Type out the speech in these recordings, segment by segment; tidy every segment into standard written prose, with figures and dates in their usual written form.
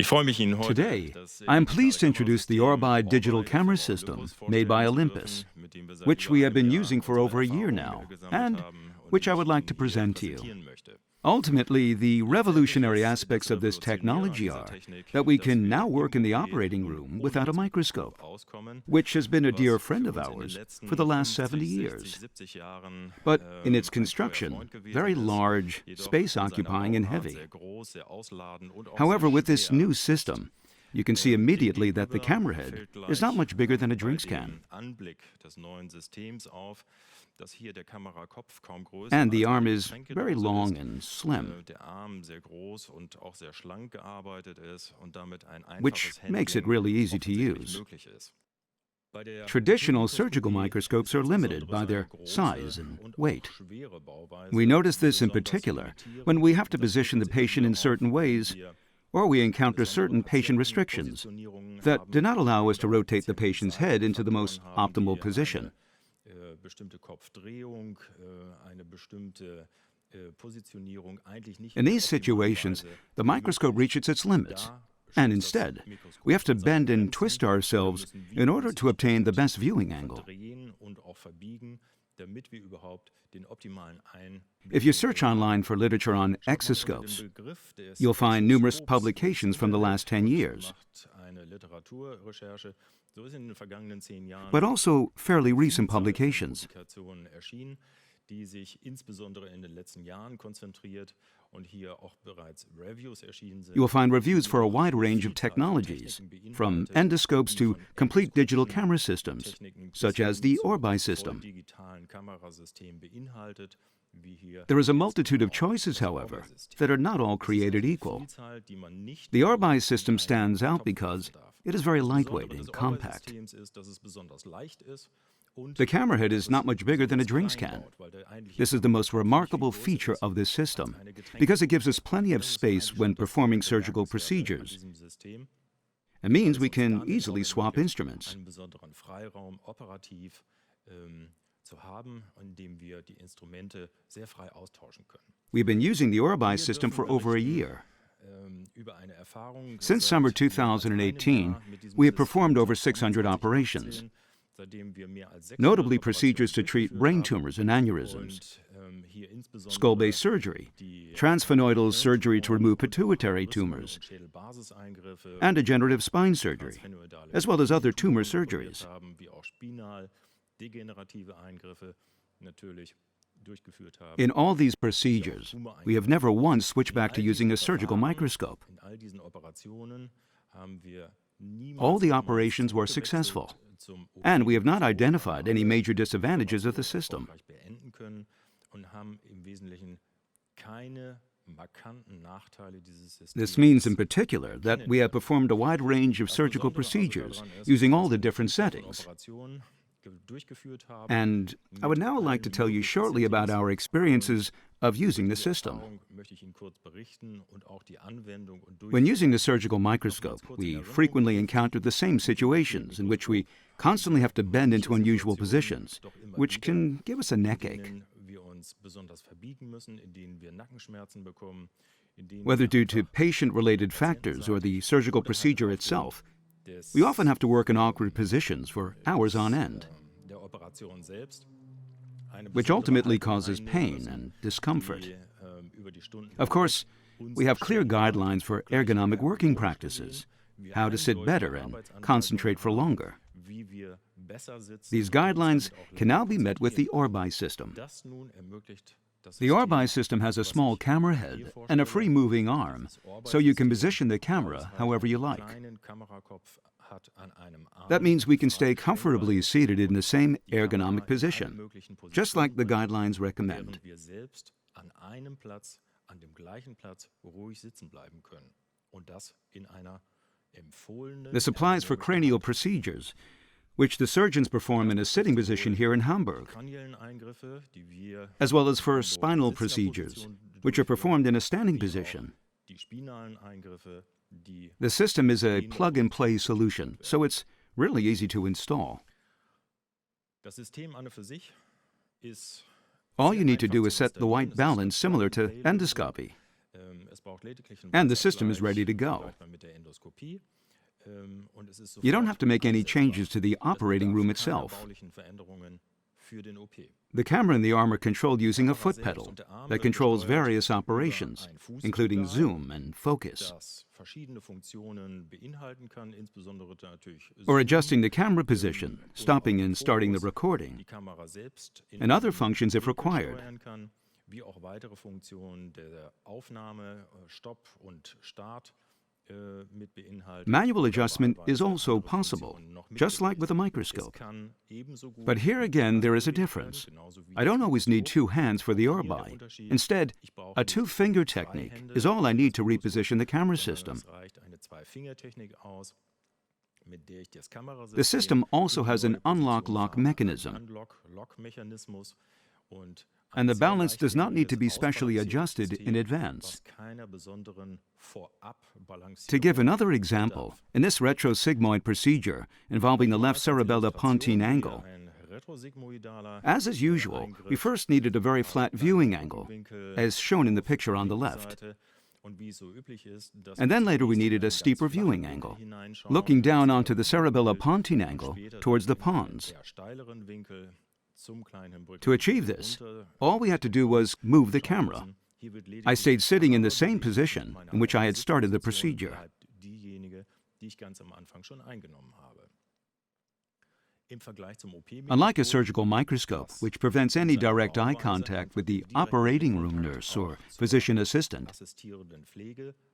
Today, I am pleased to introduce the ORBEYE digital camera system made by Olympus, which we have been using for over a year now, and which I would like to present to you. Ultimately, the revolutionary aspects of this technology are that we can now work in the operating room without a microscope, which has been a dear friend of ours for the last 70 years. But in its construction, very large, space-occupying and heavy. However, with this new system, you can see immediately that the camera head is not much bigger than a drinks can. And the arm is very long and slim, which makes it really easy to use. Traditional surgical microscopes are limited by their size and weight. We notice this in particular when we have to position the patient in certain ways, or we encounter certain patient restrictions that do not allow us to rotate the patient's head into the most optimal position. In these situations, the microscope reaches its limits, and instead, we have to bend and twist ourselves in order to obtain the best viewing angle. If you search online for literature on exoscopes, you'll find numerous publications from the last 10 years, but also fairly recent publications. You will find reviews for a wide range of technologies, from endoscopes to complete digital camera systems, such as the ORBEYE system. There is a multitude of choices, however, that are not all created equal. The ORBEYE system stands out because it is very lightweight and compact. The camera head is not much bigger than a drinks can. This is the most remarkable feature of this system, because it gives us plenty of space when performing surgical procedures. It means we can easily swap instruments. We've been using the ORBEYE system for over a year. Since summer 2018, we have performed over 600 operations, notably procedures to treat brain tumors and aneurysms, skull-base surgery, transsphenoidal surgery to remove pituitary tumors, and degenerative spine surgery, as well as other tumor surgeries. In all these procedures, we have never once switched back to using a surgical microscope. All the operations were successful, and we have not identified any major disadvantages of the system. This means in particular that we have performed a wide range of surgical procedures using all the different settings. And I would now like to tell you shortly about our experiences of using the system. When using the surgical microscope, we frequently encounter the same situations in which we constantly have to bend into unusual positions, which can give us a neck ache. Whether due to patient-related factors or the surgical procedure itself, we often have to work in awkward positions for hours on end, which ultimately causes pain and discomfort. Of course, we have clear guidelines for ergonomic working practices, how to sit better and concentrate for longer. These guidelines can now be met with the ORBEYE system. The ORBEYE system has a small camera head and a free-moving arm, so you can position the camera however you like. That means we can stay comfortably seated in the same ergonomic position, just like the guidelines recommend. This applies for cranial procedures, which the surgeons perform in a sitting position here in Hamburg, as well as for spinal procedures, which are performed in a standing position. The system is a plug-and-play solution, so it's really easy to install. All you need to do is set the white balance similar to endoscopy. And the system is ready to go. You don't have to make any changes to the operating room itself. The camera in the arm are controlled using a foot pedal that controls various operations, including zoom and focus, or adjusting the camera position, stopping and starting the recording, and other functions if required. Manual adjustment is also possible, just like with a microscope. But here again, there is a difference. I don't always need two hands for the ORBEYE. Instead, a two-finger technique is all I need to reposition the camera system. The system also has an unlock-lock mechanism, and the balance does not need to be specially adjusted in advance. To give another example, in this retrosigmoid procedure involving the left cerebellopontine angle, as is usual, we first needed a very flat viewing angle, as shown in the picture on the left. And then later we needed a steeper viewing angle, looking down onto the cerebellopontine angle towards the pons. To achieve this, all we had to do was move the camera. I stayed sitting in the same position in which I had started the procedure. Unlike a surgical microscope, which prevents any direct eye contact with the operating room nurse or physician assistant,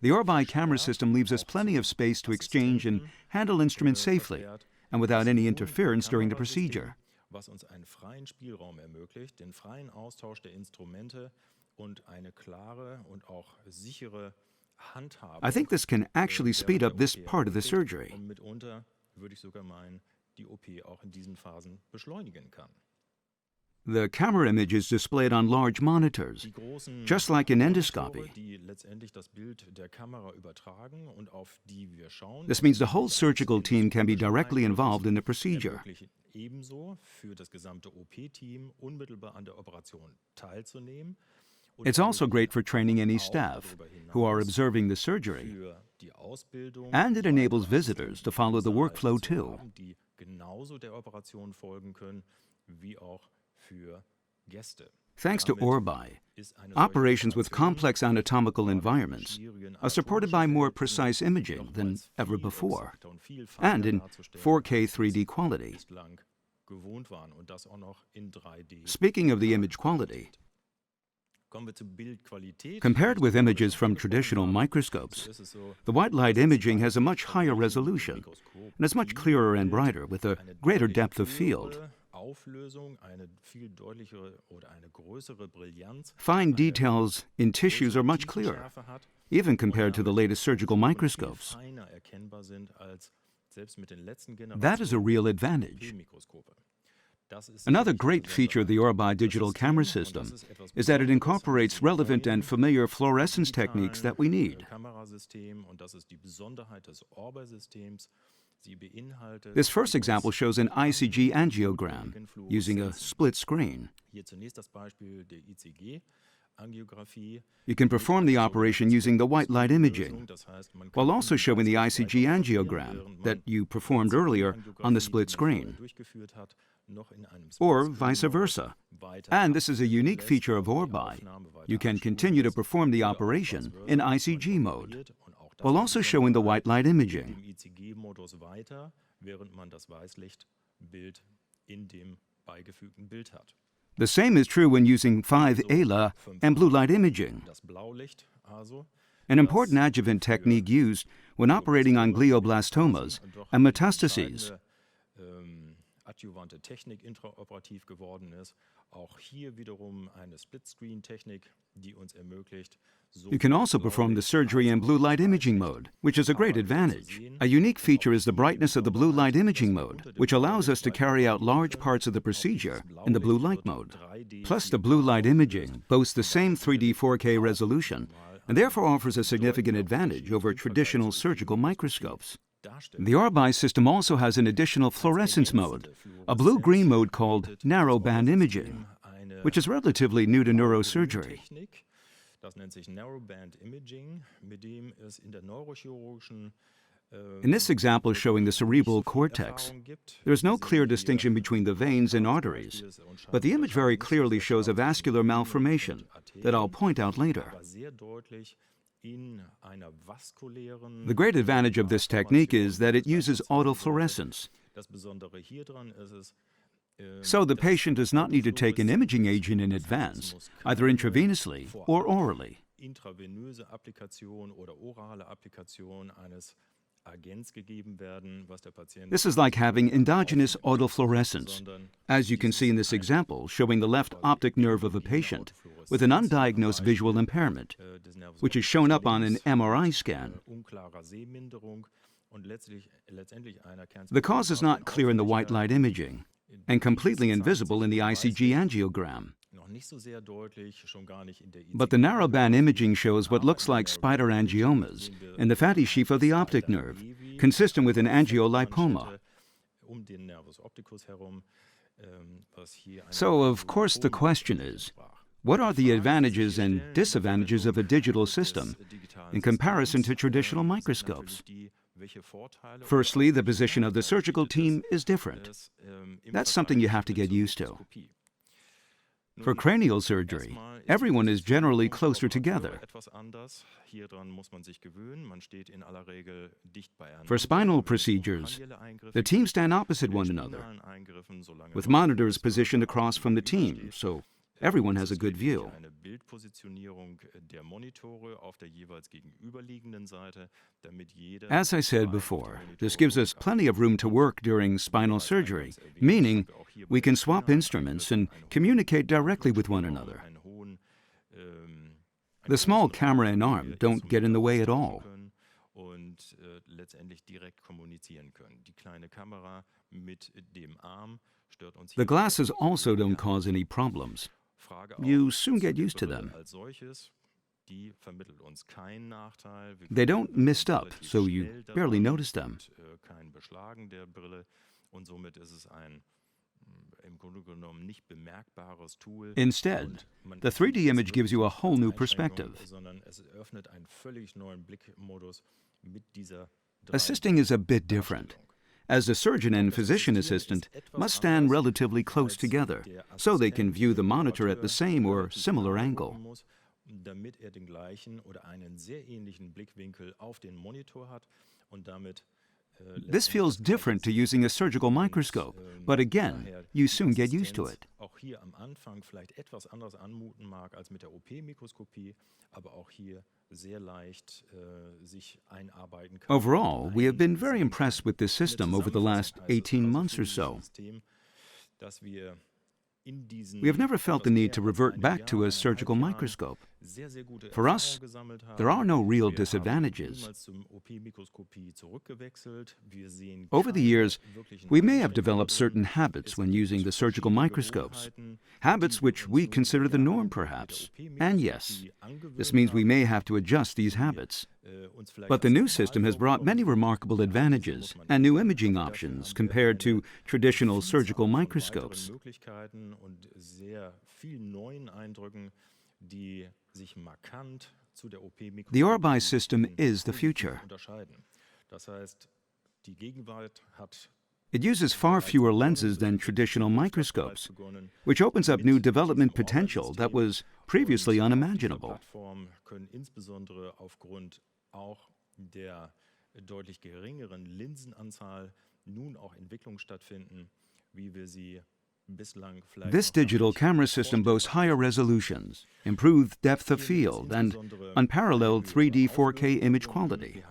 the ORBEYE camera system leaves us plenty of space to exchange and handle instruments safely and without any interference during the procedure. Was uns einen freien Spielraum ermöglicht, den freien Austausch der Instrumente und eine klare und auch sichere Handhabung. I think this can actually speed up this part of the surgery. Und mitunter würde ich sogar meinen, die OP auch in diesen Phasen beschleunigen kann. The camera image is displayed on large monitors, just like in endoscopy. This means the whole surgical team can be directly involved in the procedure. It's also great for training any staff who are observing the surgery, and it enables visitors to follow the workflow too. Thanks to ORBEYE, operations with complex anatomical environments are supported by more precise imaging than ever before, and in 4K 3D quality. Speaking of the image quality, compared with images from traditional microscopes, the white light imaging has a much higher resolution and is much clearer and brighter with a greater depth of field. Fine details in tissues are much clearer, even compared to the latest surgical microscopes. That is a real advantage. Another great feature of the ORBEYE digital camera system is that it incorporates relevant and familiar fluorescence techniques that we need. This first example shows an ICG angiogram using a split screen. You can perform the operation using the white light imaging, while also showing the ICG angiogram that you performed earlier on the split screen, or vice versa. And this is a unique feature of ORBEYE. You can continue to perform the operation in ICG mode, while also showing the white light imaging. The same is true when using 5-ALA and blue light imaging, an important adjuvant technique used when operating on glioblastomas and metastases. Adjuvante Technik intraoperativ geworden ist. Auch hier wiederum eine Split-Screen-Technik, die uns ermöglicht. You can also perform the surgery in blue light imaging mode, which is a great advantage. A unique feature is the brightness of the blue light imaging mode, which allows us to carry out large parts of the procedure in the blue light mode. Plus, the blue light imaging boasts the same 3D 4K resolution, and therefore offers a significant advantage over traditional surgical microscopes. The ORBEYE system also has an additional fluorescence mode, a blue-green mode called narrowband imaging, which is relatively new to neurosurgery. Das nennt sich Narrowband Imaging, mit dem es in der neurochirurgischen In this example showing the cerebral cortex, there is no clear distinction between the veins and arteries, but the image very clearly shows a vascular malformation that I'll point out later. The great advantage of this technique is that it uses autofluorescence, so the patient does not need to take an imaging agent in advance, either intravenously or orally. Intravenöse Applikation oder orale Applikation eines Agents gegeben werden, was der Patient. This is like having endogenous autofluorescence, as you can see in this example showing the left optic nerve of a patient with an undiagnosed visual impairment, which is shown up on an MRI scan. The cause is not clear in the white light imaging and completely invisible in the ICG angiogram. But the narrowband imaging shows what looks like spider angiomas in the fatty sheath of the optic nerve, consistent with an angiolipoma. So, of course, the question is, what are the advantages and disadvantages of a digital system in comparison to traditional microscopes? Firstly, the position of the surgical team is different. That's something you have to get used to. For cranial surgery, everyone is generally closer together. For spinal procedures, the teams stand opposite one another, with monitors positioned across from the team, so everyone has a good view. As I said before, this gives us plenty of room to work during spinal surgery, meaning we can swap instruments and communicate directly with one another. The small camera and arm don't get in the way at all. The glasses also don't cause any problems. You soon get used to them. They don't mist up, so you barely notice them. Instead, the 3D image gives you a whole new perspective. Assisting is a bit different, as the surgeon and physician assistant must stand relatively close together, so they can view the monitor at the same or similar angle. This feels different to using a surgical microscope, but again, you soon get used to it. Overall, we have been very impressed with this system over the last 18 months or so. We have never felt the need to revert back to a surgical microscope. For us, there are no real disadvantages. Over the years, we may have developed certain habits when using the surgical microscopes, habits which we consider the norm perhaps. And yes, this means we may have to adjust these habits. But the new system has brought many remarkable advantages and new imaging options compared to traditional surgical microscopes. The ORBEYE system is the future. It uses far fewer lenses than traditional microscopes, which opens up new development potential that was previously unimaginable. This digital camera system boasts higher resolutions, improved depth of field, and unparalleled 3D 4K image quality.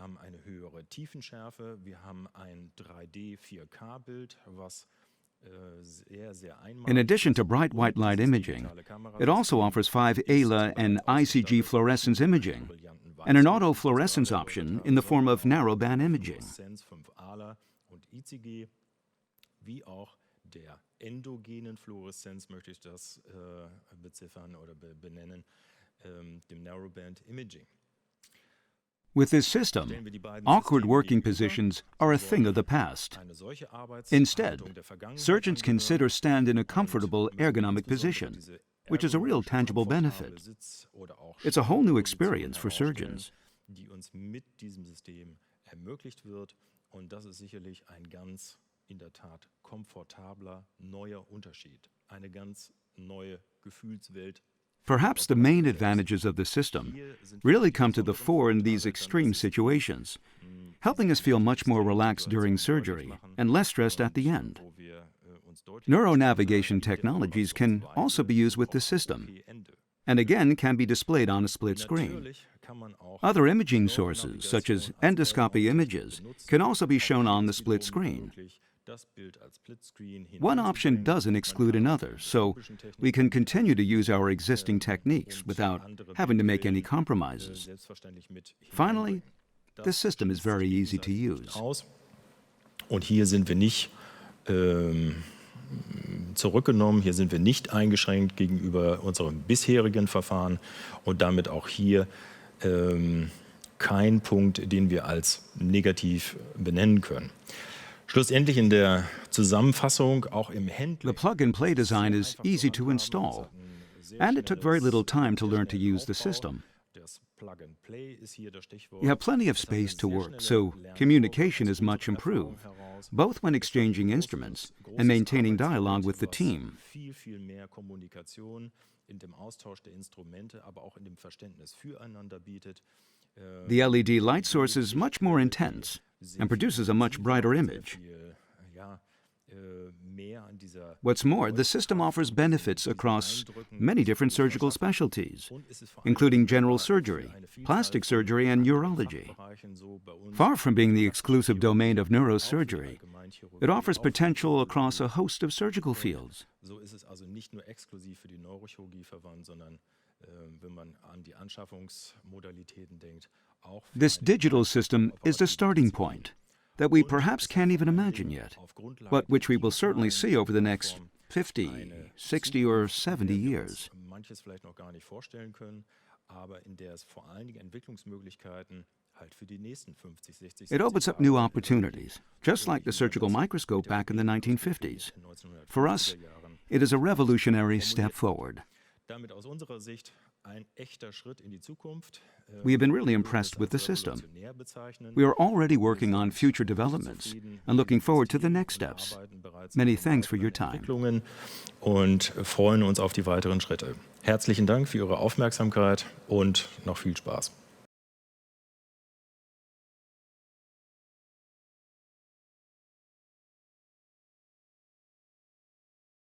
In addition to bright white light imaging, it also offers 5 ALA and ICG fluorescence imaging, and an autofluorescence option in the form of narrowband imaging. Der endogenen Fluoreszenz möchte ich das beziffern oder benennen, dem Narrowband Imaging. With this system, awkward working positions are a thing of the past. Instead, surgeons can sit or stand in a comfortable ergonomic position, which is a real tangible benefit. It's a whole new experience for surgeons. Die uns mit diesem System ermöglicht wird. Und das ist sicherlich ein ganz, in der Tat, komfortabler, neuer Unterschied. Eine ganz neue Gefühlswelt. Perhaps the main advantages of the system really come to the fore in these extreme situations, helping us feel much more relaxed during surgery and less stressed at the end. Neuronavigation technologies can also be used with the system, and again can be displayed on a split screen. Other imaging sources, such as endoscopy images, can also be shown on the split screen. One option doesn't exclude another, so we can continue to use our existing techniques without having to make any compromises. Finally, the system is very easy to use. Und hier sind wir nicht zurückgenommen, hier sind wir nicht eingeschränkt gegenüber unserem bisherigen Verfahren und damit auch hier kein Punkt, den wir als negativ benennen können. Schlussendlich in der Zusammenfassung, auch im The plug-and-play design is easy to install, and it took very little time to learn to use the system. You have plenty of space to work, so communication is much improved, both when exchanging instruments and maintaining dialogue with the team. Viel mehr Kommunikation in dem Austausch der Instrumente, aber auch in dem Verständnis füreinander bietet. The LED light source is much more intense and produces a much brighter image. What's more, the system offers benefits across many different surgical specialties, including general surgery, plastic surgery, and urology. Far from being the exclusive domain of neurosurgery, it offers potential across a host of surgical fields. So ist es also nicht nur exklusiv für die Neurochirurgie verwandt, sondern wenn man an die Anschaffungsmodalitäten denkt, auch für This digital system is a starting point that we perhaps can't even imagine yet, but which we will certainly see over the next 50, 60, or 70 years. manches vielleicht noch gar nicht vorstellen können, aber in der es vor allen Dingen Entwicklungsmöglichkeiten halt für die nächsten 50, 60, It opens up new opportunities, just like the surgical microscope back in the 1950s. For us, it is a revolutionary step forward. Damit aus unserer Sicht ein echter Schritt in die Zukunft. We have been really impressed with the system. We are already working on future developments and looking forward to the next steps. Many thanks for your time. Entwicklungen und freuen uns auf die weiteren Schritte. Herzlichen Dank für Ihre Aufmerksamkeit und noch viel Spaß.